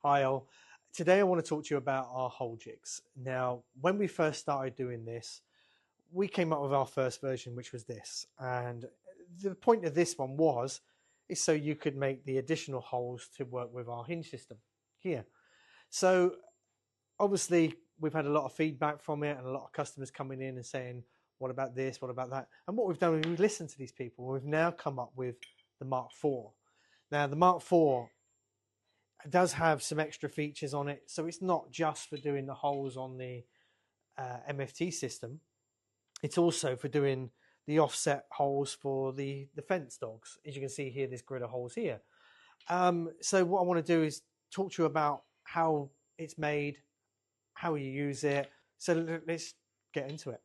Hi all. Today I want to talk to you about our hole jigs. Now, when we first started doing this, we came up with our first version, which was this. And the point of this one is so you could make the additional holes to work with our hinge system here. So obviously we've had a lot of feedback from it and a lot of customers coming in and saying, what about this? What about that? And what we've done is we've listened to these people. We've now come up with the Mark IV. Now the Mark IV does have some extra features on it, so it's not just for doing the holes on the MFT system. It's also for doing the offset holes for the fence dogs. As you can see here, this grid of holes here. So what I want to do is talk to you about how it's made, how you use it. So let's get into it.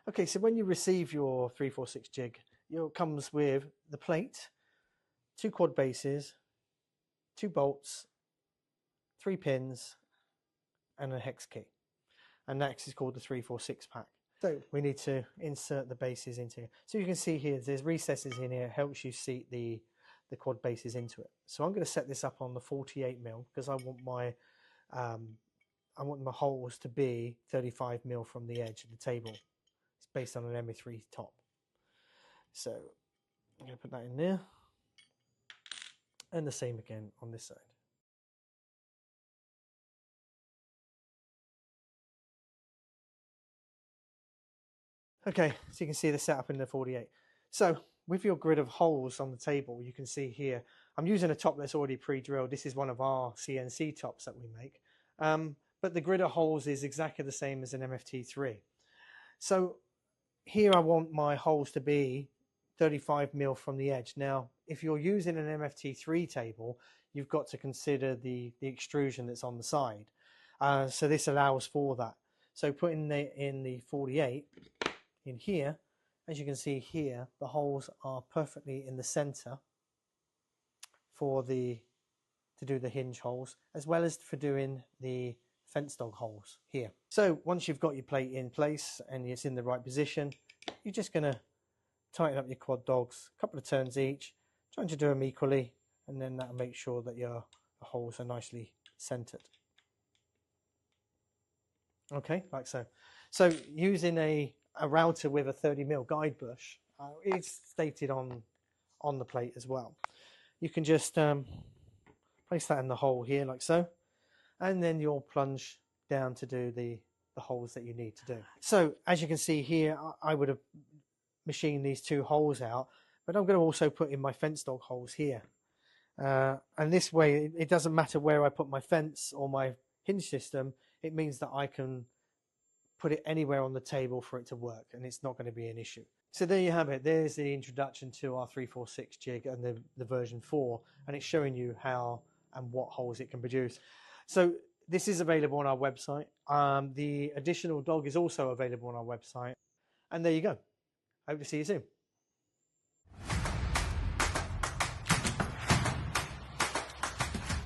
Okay, so when you receive your 346 jig, it comes with the plate, 2 quad bases, 2 bolts, 3 pins, and a hex key. And next is called the 346 pack. So we need to insert the bases into here. So you can see here, there's recesses in here, helps you seat the quad bases into it. So I'm going to set this up on the 48mm because I want my holes to be 35mm from the edge of the table. It's based on an MK3 top. So I'm going to put that in there. And the same again on this side. Okay, so you can see the setup in the 48. So with your grid of holes on the table, you can see here, I'm using a top that's already pre-drilled. This is one of our CNC tops that we make. But the grid of holes is exactly the same as an MFT3. So here I want my holes to be 35mm from the edge. Now, if you're using an MFT3 table, you've got to consider the extrusion that's on the side. So this allows for that. So putting in the 48 in here, as you can see here, the holes are perfectly in the center to do the hinge holes, as well as for doing the fence dog holes here. So once you've got your plate in place and it's in the right position, you're just going to tighten up your quad dogs, a couple of turns each, trying to do them equally, and then that'll make sure that your holes are nicely centered. Okay, like so. So using a router with a 30mm guide bush, it's stated on the plate as well. You can just place that in the hole here like so, and then you'll plunge down to do the holes that you need to do. So as you can see here, I would have machined these 2 holes out, but I'm going to also put in my fence dog holes here. And this way, it doesn't matter where I put my fence or my hinge system, it means that I can put it anywhere on the table for it to work, and it's not going to be an issue. So there you have it. There's the introduction to our 346 jig and the version 4, and it's showing you how and what holes it can produce. So this is available on our website. The additional dog is also available on our website. And there you go. Hope to see you soon.